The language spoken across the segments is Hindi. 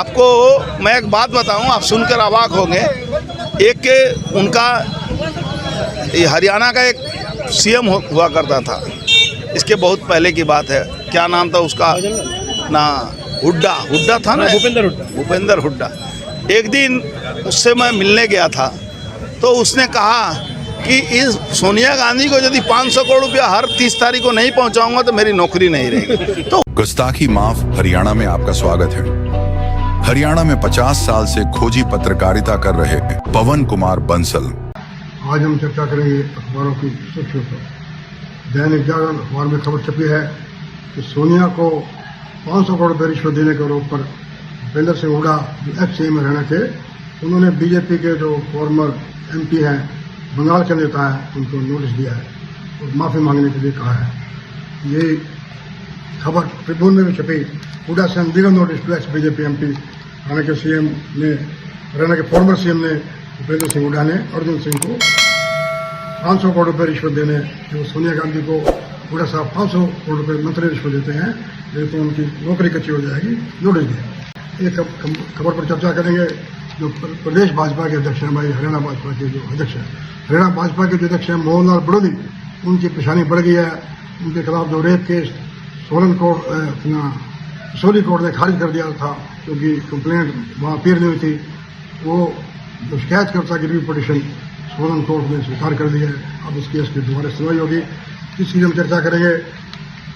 आपको मैं एक बात बताऊं, आप सुनकर अवाक होंगे। एक के उनका हरियाणा का एक सीएम हुआ करता था, इसके बहुत पहले की बात है। क्या नाम था उसका ना, हुड्डा था ना, भूपेंद्र हुड्डा। एक दिन उससे मैं मिलने गया था तो उसने कहा कि इस सोनिया गांधी को यदि 500 करोड़ रुपया हर 30 तारीख को नहीं पहुंचाऊंगा तो मेरी नौकरी नहीं रहेगी। तो गुस्ताखी माफ हरियाणा में आपका स्वागत है। हरियाणा में 50 साल से खोजी पत्रकारिता कर रहे पवन कुमार बंसल। आज हम चर्चा करेंगे अखबारों की सुर्खियों पर। दैनिक जागरण अखबार में खबर छपी है कि सोनिया को 500 करोड़ रुपये रिश्वत देने के आरोप पर भूपेंद्र सिंह हुड्डा जो एक्स-सीएम हरियाणा के, उन्होंने बीजेपी के जो फॉर्मर एमपी हैं, बंगाल के नेता है, उनको नोटिस दिया है और माफी मांगने के लिए कहा है। ये खबर ट्रिब्यून में भी छपी। Hooda send legal notice to ex BJP MP. Haryana के सीएम ने, हरियाणा के फॉर्मर सीएम ने, भूपेंद्र सिंह हुड्डा ने अर्जुन सिंह को 500 करोड़ रुपये रिश्वत देने, जो सोनिया गांधी को हुड्डा साहब 500 करोड़ रुपये मंथली रिश्वत देते हैं, नहीं तो उनकी नौकरी कच्ची हो जाएगी, नोटिस दिया। एक खबर पर चर्चा करेंगे। जो प्रदेश भाजपा के अध्यक्ष हैं भाई, हरियाणा भाजपा के जो अध्यक्ष हैं, हरियाणा भाजपा के जो अध्यक्ष हैं मोहन लाल बड़ोली, उनकी परेशानी बढ़ गई है। उनके खिलाफ जो रेप केस सोलन कोर्ट, अपना सोली कोर्ट ने खारिज कर दिया था, क्योंकि कंप्लेंट वहाँ अपीयर नहीं हुई थी। वो जो शिकायतकर्ता की रिव्यू पिटीशन सोलन कोर्ट ने स्वीकार कर दिया है। अब इस केस की दोबारा सुनवाई होगी। इसकी हम चर्चा करेंगे।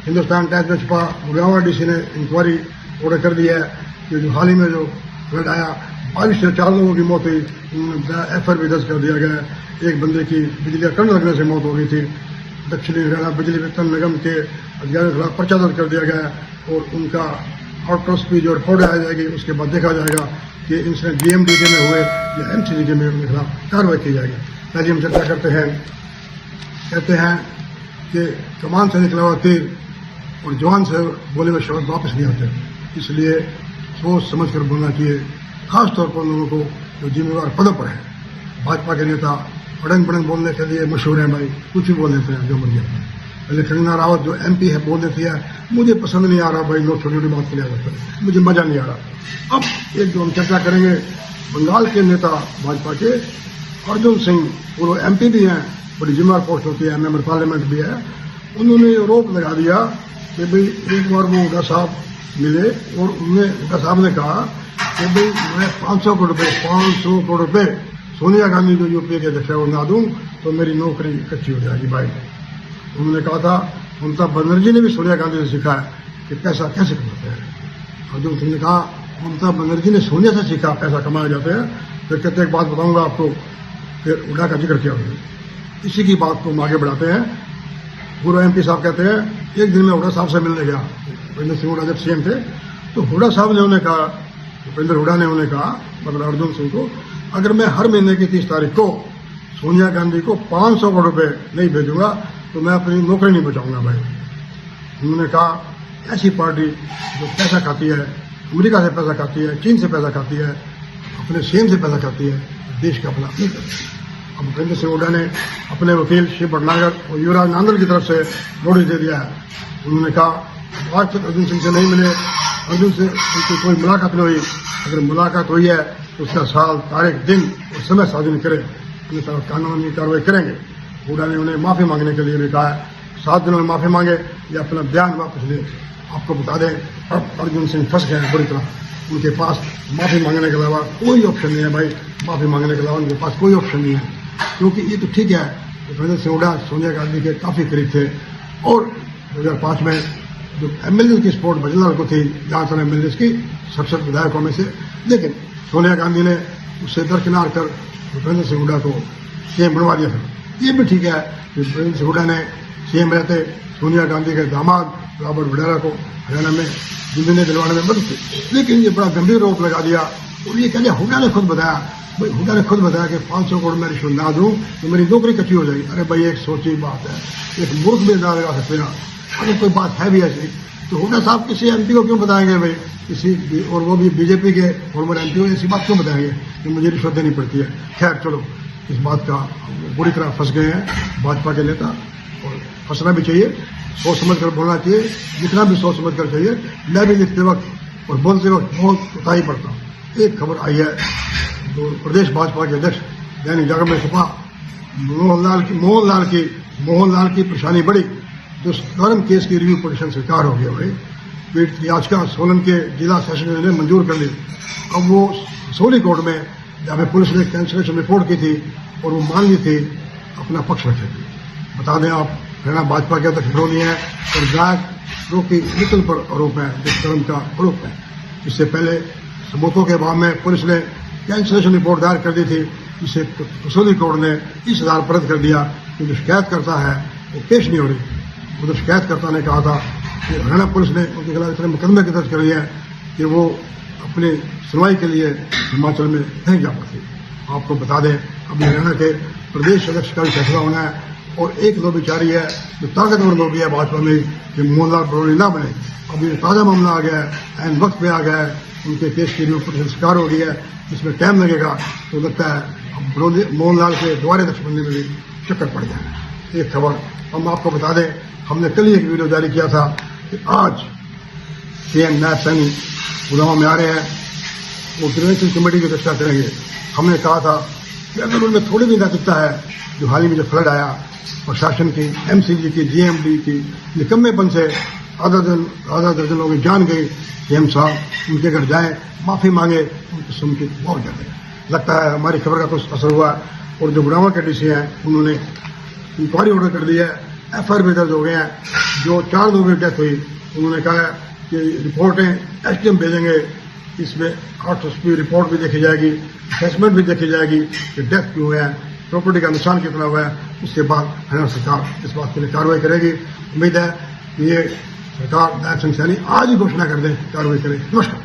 हिंदुस्तान टाइम्स में छपा, मुगावा डीसी ने इंक्वायरी ऑर्डर कर दिया है कि जो हाल ही में जो फ्लड आया, 22 से 4 लोगों की मौत हुई, एफआईआर भी दर्ज कर दिया गया है। एक बंदे की बिजली का करंट लगने से मौत हो गई थी। दक्षिणी हरियाणा बिजली वितरण निगम के अधिकारियों के खिलाफ पर्चा दर्ज कर दिया गया है और उनका ऑटोप्सी जो रिपोर्ट आ जाएगी, उसके बाद देखा जाएगा कि इंसिडेंट डीएमडीके में हुए या एमसीडीके में उनके खिलाफ कार्रवाई की जाएगी। पहले हम चर्चा करते हैं। कहते हैं कि कमान से निकला हुआ तीर और जवान से बोले हुए शब्द वापस नहीं आते, इसलिए सोच समझ कर बोलना चाहिए, खासतौर पर लोगों को जो जिम्मेवार पदों पर है। भाजपा के नेता अड़ंग बड़ंग बोलने के लिए मशहूर हैं भाई, कुछ भी बोल देते हैं जो मर्जी। पहले कंगना रावत जो एमपी है बोल देती है, मुझे पसंद नहीं आ रहा भाई, लोग छोटी छोटी बात के लिए आ जाते हैं, मुझे मजा नहीं आ रहा। अब एक जो हम चर्चा करेंगे, बंगाल के नेता भाजपा के अर्जुन सिंह, पूर्व एमपी भी हैं, बड़ी जिम्मेदार पोस्ट होती है, मेंबर पार्लियामेंट भी है। उन्होंने आरोप लगा दिया कि भाई एक बार वो हुड्डा साहब मिले और उन्हें हुड्डा साहब ने कहा कि भाई मैं 500 करोड़ रुपये सोनिया गांधी जो यूपीए के अध्यक्ष है वो ना दूं तो मेरी नौकरी कच्ची हो जाएगी भाई। उन्होंने कहा था ममता बनर्जी ने भी सोनिया गांधी से सीखा है कि पैसा कैसे कमाते हैं। अर्जुन सिंह ने कहा ममता बनर्जी ने सोनिया से सीखा पैसा कमाए जाते हैं। फिर कहते एक बात बताऊंगा आपको, फिर हुड्डा का जिक्र किया उन्होंने। इसी की बात को हम आगे बढ़ाते हैं। पूर्व एमपी साहब कहते हैं एक दिन में हुड्डा साहब से मिलने गया, भूपेंद्र सिंह हुड्डा जब सीएम थे, तो हुड्डा साहब ने उन्हें कहा, भूपेंद्र हुड्डा ने उन्हें कहा, मतलब अर्जुन सिंह को, अगर मैं हर महीने की 30 तारीख को सोनिया गांधी को 500 करोड़ रुपये नहीं भेजूंगा तो मैं अपनी नौकरी नहीं बचाऊंगा भाई। उन्होंने कहा ऐसी पार्टी जो पैसा खाती है, अमेरिका से पैसा खाती है, चीन से पैसा खाती है, अपने सीएम से पैसा खाती है, देश का भला नहीं करती। अब भूपेंद्र सिंह हुड्डा ने अपने वकील शिव भटनागर और युवराज नांदल की तरफ से नोटिस दे दिया है। उन्होंने कहा आज तक अर्जुन सिंह से नहीं मिले, अर्जुन से उनकी कोई मुलाकात नहीं हुई, अगर मुलाकात हुई है तो उसका साल, तारीख, दिन और समय सार्वजनिक करें, अन्यथा कानूनी कार्रवाई करेंगे। हुड्डा ने उन्हें माफी मांगने के लिए भी कहा है, 7 दिनों में माफी मांगे या अपना बयान वापस ले। आपको बता दें अब अर्जुन सिंह फंस गए हैं बुरी तरह। उनके पास माफी मांगने के अलावा कोई ऑप्शन नहीं है भाई, माफी मांगने के अलावा उनके पास कोई ऑप्शन नहीं है। क्योंकि ये तो ठीक है, भूपेंद्र सिंह हुड्डा सोनिया गांधी के काफी करीब थे और 2005 में जो एमएलए की सपोर्ट बजलाल को थी, जहां तक एमएलए की 67 विधायकों में से, लेकिन सोनिया गांधी ने उससे दरकिनार कर भूपेंद्र सिंह हुड्डा को सीएम बनवा दिया था। ये भी ठीक है कि भूपेंद्र सिंह हुड्डा ने सीएम रहते सोनिया गांधी के दामाद रॉबर्ट वड्रा को हरियाणा में जिंदगी दिलवाने में मदद की, लेकिन ये बड़ा गंभीर आरोप लगा दिया। और ये कहते हुड्डा ने खुद बताया, भाई हुड्डा ने खुद बताया कि 500 करोड़ में रिश्वत ना दूं तो मेरी नौकरी कच्ची हो जाएगी। अरे भाई एक सोची बात है, एक मूर्ख भी ना लगा सकते ना, अगर कोई बात है भी ऐसी तो हुड्डा साहब किसी एमपी को क्यों बताएंगे भाई, किसी, और वो भी बीजेपी के फॉर्मर एमपी को ऐसी बात क्यों बताएंगे कि मुझे रिश्वत देनी पड़ती है। खैर चलो, इस बात का बुरी तरह फंस गए हैं भाजपा के नेता और फंसना भी चाहिए, सोच समझ कर बोलना चाहिए, जितना भी सोच समझ कर चाहिए। मैं भी लिखते वक्त और बोलते वक्त बहुत कोताही बरता। एक खबर आई है तो प्रदेश भाजपा के अध्यक्ष दैनिक जागरण में छपा, मोहनलाल की परेशानी बढ़ी, जो कर्म केस की रिव्यू पिटीशन स्वीकार हो गया भाई। पीड़ित की याचिका सोलन के जिला सेशन ने मंजूर कर ली। अब वो सोली कोर्ट में जहाँ पे पुलिस ने कैंसलेशन रिपोर्ट की थी और वो मान ली थी, अपना पक्ष रखेगी। बता दें आप, हरियाणा भाजपा के अध्यक्ष विरोधी हैं और गायक की निकल पर आरोप है, दुष्कर्म का आरोप है। इससे पहले सबूतों के अभाव में पुलिस ने कैंसलेशन रिपोर्ट दायर कर दी थी, जिसे कसौली कोर्ट ने इस आधार पर रद्द कर दिया कि जो शिकायत करता है वो पेश नहीं हो रही। वो तो शिकायतकर्ता ने कहा था कि हरियाणा पुलिस ने उनके खिलाफ इतने मुकदमे दर्ज कर लिए हैं कि वो अपनी सुनवाई के लिए हिमाचल में नहीं जा पाती। आपको बता दें, अभी हरियाणा के प्रदेश अध्यक्ष का भी फैसला होना है और एक लॉबी जारी है जो ताकतवर लॉबी है भाजपा में कि मोहनलाल बरौनी ना बने। अभी ताज़ा मामला आ गया है, एन वक्त पे आ गया है, उनके केस की रिव्यू स्वीकार हो गई है, इसमें टाइम लगेगा। तो लगता है अब मोहनलाल के दोबारा अध्यक्ष बनने में भी चक्कर पड़ जाए। एक खबर हम आपको बता दें, हमने कल ही एक वीडियो जारी किया था कि आज सीएम नायब सैनी गुड़गांव में आ रहे हैं, वो प्रिवेंशन कमेटी की चर्चा करेंगे। हमने कहा था कि अगर उनमें थोड़ी भी नैतिकता है, जो हाल ही में जो फ्लड आया, प्रशासन की, एमसीजी की, जीएमडी की निकम्मेपन से आधा दर्जन लोगों की जान गई। सीएम साहब उनके घर जाएं, माफी मांगे, उनकी सुनके बहुत ज्यादा लगता है हमारी खबर का कुछ असर हुआ। और जो गुड़गांव के डीसी हैं, उन्होंने इंक्वायरी ऑर्डर कर दिया है, एफआईआर भी दर्ज हो गए हैं। जो 4 लोगों की डेथ हुई, उन्होंने कहा है कि रिपोर्टें एसडीएम भेजेंगे, इसमें आर्टोस्पी रिपोर्ट भी देखी जाएगी, असेसमेंट भी देखी जाएगी कि डेथ क्यों है, प्रॉपर्टी का नुकसान कितना हुआ है। उसके बाद हरियाणा सरकार इस बात के लिए कार्रवाई करेगी। उम्मीद है कि ये सरकार नायब सिंह सैनी आज ही घोषणा कर दें, कार्रवाई करें। नमस्कार।